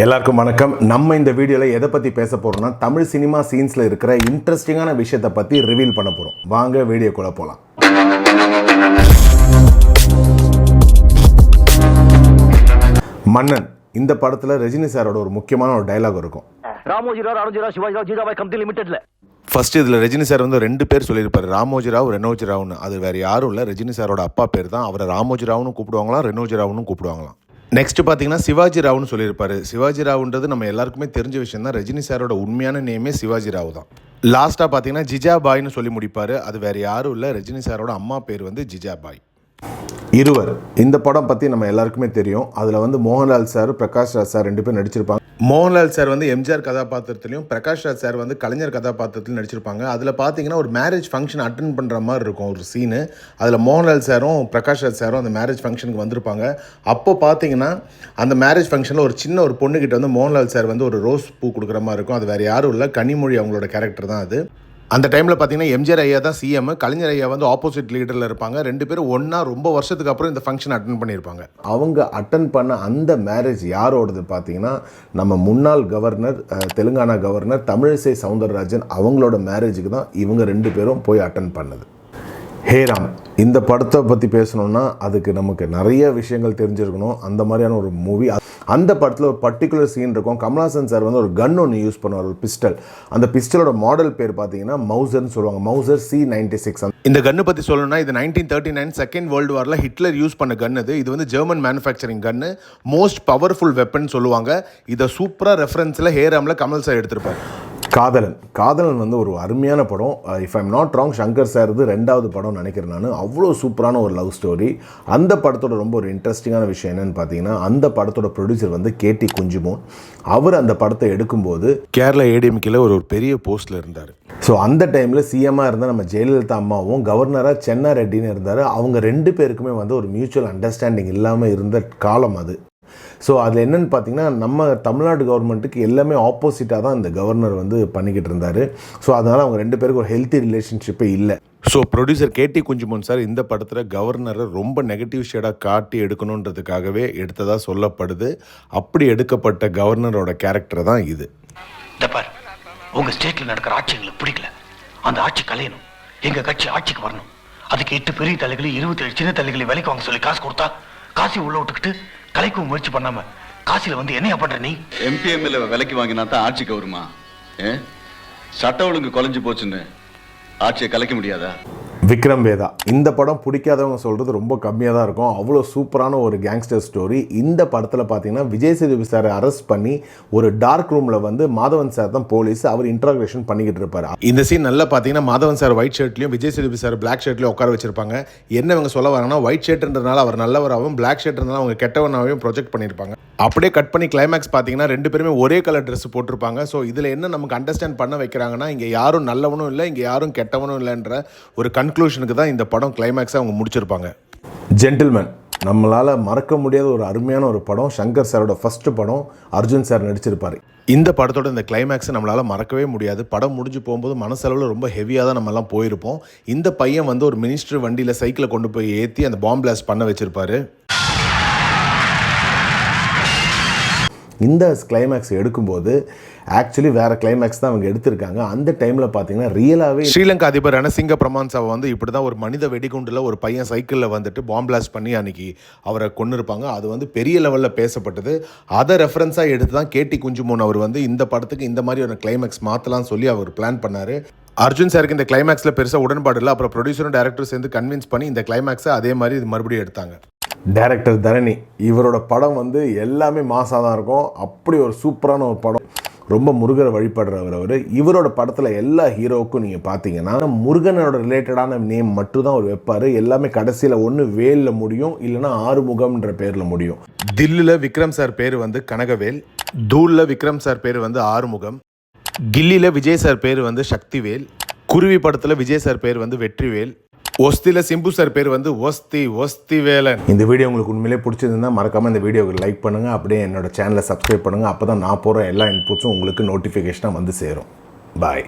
எல்லாருக்கும் வணக்கம். நம்ம இந்த வீடியோவில் எதை பற்றி பேச போகிறோம்னா தமிழ் சினிமா சீன்ஸில் இருக்கிற இன்ட்ரெஸ்டிங்கான விஷயத்தை பற்றி ரிவீல் பண்ண போகிறோம். வாங்க வீடியோக்குள்ளே போகலாம். மன்னன் இந்த படத்தில் ரஜினி சாரோட ஒரு முக்கியமான ஒரு டைலாக் இருக்கும். ஃபர்ஸ்ட் இதில் ரஜினி சார் வந்து ரெண்டு பேர் சொல்லியிருப்பார், ராமோஜி ராவ், ரெனோஜி ராவ்னு. அது வேறு யாரும் இல்லை, ரஜினி சாரோட அப்பா பேர் தான். அவரை ராமோஜி ராவ்னு கூப்பிடுவாங்களாம், ரெனோஜி ராவ்னு கூப்பிடுவாங்களாம். நெக்ஸ்ட் பார்த்தீங்கன்னா சிவாஜி ராவ்னு சொல்லியிருப்பாரு. சிவாஜி ராவ்ன்றது நம்ம எல்லாருக்குமே தெரிஞ்ச விஷயம் தான். ரஜினி சாரோட உண்மையான நேமே சிவாஜி ராவ் தான். லாஸ்ட்டாக பார்த்தீங்கன்னா ஜிஜாபாய்னு சொல்லி முடிப்பார். அது வேறு யாரும் இல்லை, ரஜினி சாரோட அம்மா பேர் வந்து ஜிஜாபாய். இருவர் இந்த படம் பற்றி நம்ம எல்லாருக்குமே தெரியும். அதில் வந்து மோகன்லால் சார், பிரகாஷ் ராஜ் சார் ரெண்டு பேர் நடிச்சிருப்பாங்க. மோகன்லால் சார் வந்து எம்ஜிஆர் கதாபாத்திரத்திலையும், பிரகாஷ் ராஜ் சார் வந்து கலைஞர் கதாபாத்திரத்திலையும் நடிச்சிருப்பாங்க. அதில் பார்த்தீங்கன்னா ஒரு மேரேஜ் ஃபங்க்ஷன் அட்டன் பண்ணுற மாதிரி இருக்கும் ஒரு சீனு. அதில் மோகன்லால் சாரும் பிரகாஷ் ராஜ் சாரும் அந்த மேரேஜ் ஃபங்க்ஷனுக்கு வந்திருப்பாங்க. அப்போ பார்த்தீங்கன்னா அந்த மேரேஜ் ஃபங்க்ஷனில் ஒரு சின்ன ஒரு பொண்ணுக்கிட்ட வந்து மோகன்லால் சார் வந்து ஒரு ரோஸ் பூ கொடுக்குற மாதிரி இருக்கும். அது வேறு யாரும் இல்லை, கனிமொழி அவங்களோட கேரக்டர் தான் அது. அந்த டைமில் பார்த்தீங்கன்னா எம்ஜிஆர் ஐயா தான் சிஎம், கலைஞர் ஐயா வந்து ஆப்போசிட் லீடரில் இருப்பாங்க. ரெண்டு பேரும் ஒன்றா ரொம்ப வருஷத்துக்கு அப்புறம் இந்த ஃபங்க்ஷன் அட்டன் பண்ணியிருப்பாங்க. அவங்க அட்டன் பண்ண அந்த மேரேஜ் யாரோடது பார்த்தீங்கன்னா நம்ம முன்னாள் கவர்னர், தெலுங்கானா கவர்னர் தமிழிசை சவுந்தரராஜன் அவங்களோட மேரேஜுக்கு தான் இவங்க ரெண்டு பேரும் போய் அட்டன் பண்ணது. ஹே ராம் இந்த படத்தை பற்றி பேசணுன்னா அதுக்கு நமக்கு நிறைய விஷயங்கள் தெரிஞ்சிருக்கணும். அந்த மாதிரியான ஒரு மூவி. அந்த படத்தில் ஒரு பர்டிகுலர் சீன் இருக்கும். கமல்ஹாசன் சார் வந்து ஒரு கன் ஒன்று யூஸ் பண்ணுவார், ஒரு பிஸ்டல். அந்த பிஸ்டலோட மாடல் பேர் பார்த்தீங்கன்னா மவுசர்னு சொல்லுவாங்க, மவுசர் C96. இந்த கன்னு பற்றி சொல்லணும்னா இது 1939 செகண்ட் வேர்ல்டு வாரில் ஹிட்லர் யூஸ் பண்ண கன். இது வந்து ஜெர்மன் மேனுஃபேக்சரிங் கன்னு, மோஸ்ட் பவர்ஃபுல் வெப்பன் சொல்லுவாங்க. இதை சூப்பராக ரெஃபரன்ஸில் ஹே ராமில் கமல் சார் எடுத்திருப்பார். காதலன் வந்து ஒரு அருமையான படம். If I'm not wrong Shankar sir இது ரெண்டாவது படம் நினைக்கிறேன் நான். அவ்வளோ சூப்பரான ஒரு லவ் ஸ்டோரி. அந்த படத்தோட ரொம்ப ஒரு இன்ட்ரெஸ்டிங்கான விஷயம் என்னென்னு பார்த்தீங்கன்னா, அந்த படத்தோட ப்ரொடியூசர் வந்து KT குஞ்சுமோன். அவர் அந்த படத்தை எடுக்கும்போது கேரளா ADMKல ஒரு பெரிய போஸ்ட்டில் இருந்தார். ஸோ அந்த டைமில் சிஎம்மாக இருந்தால் நம்ம ஜெயலலிதா அம்மாவும், கவர்னராக சென்னா ரெட்டின்னு இருந்தார். அவங்க ரெண்டு பேருக்குமே வந்து ஒரு மியூச்சுவல் அண்டர்ஸ்டாண்டிங் இல்லாமல் இருந்த காலம் அது. ஸோ அதில் என்னென்னு பார்த்தீங்கன்னா, நம்ம தமிழ்நாடு கவர்மெண்ட்டுக்கு எல்லாமே ஆப்போசிட்டாக தான் இந்த கவர்னர் வந்து பண்ணிக்கிட்டு இருந்தார். ஸோ அதனால் அவங்க ரெண்டு பேருக்கு ஒரு ஹெல்த்தி ரிலேஷன்ஷிப்பே இல்லை. So producer KT Kunjumon sir இந்த படத்தில் கவர்னரை ரொம்ப நெகட்டிவ் ஷேடாக காட்டி எடுக்கணுன்றதுக்காகவே எடுத்ததாக சொல்லப்படுது. அப்படி எடுக்கப்பட்ட கவர்னரோட கேரக்டர் தான் இது. உங்கள் ஸ்டேட்டில் நடக்கிற ஆட்சி எங்களுக்கு பிடிக்கல. அந்த ஆட்சி கலையணும், எங்கள் கட்சி ஆட்சிக்கு வரணும். அதுக்கு 8 பெரிய தலைகளை 27 சின்ன தலைகளை விலைக்கு வாங்க சொல்லி காசு கொடுத்தா காசி உள்ள விட்டுக்கிட்டு கலைக்கும் முயற்சி பண்ணாம காசில வந்து என்னையா பண்ற நீ? MPMல விலைக்கு வாங்கினா தான் ஆட்சிக்கு வருமா? சட்ட ஒழுங்கு குலைஞ்சு போச்சுன்னு ஆட்சியை கலைக்க முடியாதா? விக்ரம் வேதா இந்த படம் பிடிக்காதவங்க சொல்கிறது ரொம்ப கம்மியாக தான் இருக்கும். அவ்வளோ சூப்பரான ஒரு கேங்ஸ்டர் ஸ்டோரி. இந்த படத்தில் பார்த்தீங்கன்னா விஜய் சேதுபதி சாரை அரெஸ்ட் பண்ணி ஒரு டார்க் ரூமில் வந்து மாதவன் சார் தான் போலீஸ், அவர் இன்ட்ராக்ரேஷன் பண்ணிக்கிட்டு இருப்பார். இந்த சீன் நல்லா பார்த்தீங்கன்னா மாதவன் சார் ஒயிட் ஷர்ட்லையும் விஜய் சேதுபதி சார் பிளாக் ஷர்ட்லையும் உட்கார வச்சிருப்பாங்க. என்ன இவங்க சொல்ல வராங்கன்னா, ஒயிட் ஷர்ட்ன்றதுனால அவர் நல்லவராகவும், பிளாக் ஷர்ட்ன்றதுனால அவங்க கெட்டவனாகவும் ப்ரொஜெக்ட் பண்ணியிருப்பாங்க. அப்படியே கட் பண்ணி கிளைமேக்ஸ் பார்த்தீங்கன்னா ரெண்டு பேருமே ஒரே கலர் ட்ரெஸ் போட்டிருப்பாங்க. ஸோ இதில் என்ன நமக்கு அண்டர்ஸ்டாண்ட் பண்ண வைக்கிறாங்கன்னா, இங்கே யாரும் நல்லவனும் இல்லை, இங்கே யாரும் கெட்டவனும் இல்லைன்ற ஒரு கன்க்ளூஷனுக்கு தான் இந்த படம் கிளைமேக்ஸை அவங்க முடிச்சிருப்பாங்க. ஜென்டில்மேன் நம்மளால் மறக்க முடியாத ஒரு அருமையான ஒரு படம். சங்கர் சாரோட ஃபர்ஸ்ட் படம், அர்ஜுன் சார் நடிச்சிருப்பார். இந்த படத்தோட இந்த கிளைமேக்ஸை நம்மளால் மறக்கவே முடியாது. படம் முடிஞ்சு போகும்போது மனசளவில் ரொம்ப ஹெவியாக தான் நம்மலாம் போயிருப்போம். இந்த பையன் வந்து ஒரு மினிஸ்டர் வண்டியில் சைக்கிளை கொண்டு போய் ஏற்றி அந்த பாம் பிளாஸ்ட் பண்ண வச்சிருப்பாரு. இந்த கிளைமேக்ஸ் எடுக்கும்போது ஆக்சுவலி வேறு கிளைமேக்ஸ் தான் அவங்க எடுத்திருக்காங்க. அந்த டைமில் பார்த்தீங்கன்னா ரியலாகவே ஸ்ரீலங்கா அதிபர் ரணசிங்க பிரமான்சாவை வந்து இப்படி தான் ஒரு மனித வெடிகுண்டில் ஒரு பையன் சைக்கிளில் வந்துட்டு பாம் பிளாஸ்ட் பண்ணி அன்றைக்கி அவரை கொன்னிருப்பாங்க. அது வந்து பெரிய லெவலில் பேசப்பட்டது. அதை ரெஃபரன்ஸாக எடுத்து தான் KT குஞ்சுமோன் அவர் வந்து இந்த படத்துக்கு இந்த மாதிரி ஒரு கிளைமேக்ஸ் மாற்றலாம்னு சொல்லி அவர் பிளான் பண்ணார். அர்ஜுன் சாருக்கு இந்த கிளைமேக்ஸில் பெருசாக உடன்பாடு இல்லை. அப்புறம் ப்ரொடியூசரும் டேரக்டரும் சேர்ந்து கன்வின்ஸ் பண்ணி இந்த கிளைமேக்ஸை அதே மாதிரி இது மறுபடியும் எடுத்தாங்க. டைரக்டர் தரணி இவரோட படம் வந்து எல்லாமே மாசாக தான் இருக்கும். அப்படி ஒரு சூப்பரான ஒரு படம். ரொம்ப முருகரை வழிபடுறவர் அவர். இவரோட படத்தில் எல்லா ஹீரோவுக்கும் நீங்கள் பார்த்தீங்கன்னா முருகனோட ரிலேட்டடான நேம் மட்டும் தான் அவர் வைப்பார். எல்லாமே கடைசியில் ஒன்று வேலில் முடியும், இல்லைனா ஆறுமுகம்ன்ற பேரில் முடியும். தில்லியில் விக்ரம் சார் பேர் வந்து கனகவேல், தூளில் விக்ரம் சார் பேர் வந்து ஆறுமுகம், கில்லியில் விஜய் சார் பேர் வந்து சக்திவேல், குருவி படத்தில் விஜய் சார் பேர் வந்து வெற்றிவேல், ஒஸ்தியில் சிம்பு சார் பேர் வந்து ஒஸ்தி வேலன். இந்த வீடியோ உங்களுக்கு உண்மையிலே பிடிச்சிருந்தா மறக்காமல் இந்த வீடியோவுக்கு லைக் பண்ணுங்கள். அப்படியே என்னோட சேனலை சப்ஸ்கிரைப் பண்ணுங்கள். அப்போ தான் நான் போகிற எல்லா இன்புட்ஸும் உங்களுக்கு நோட்டிஃபிகேஷனாக வந்து சேரும். பாய்.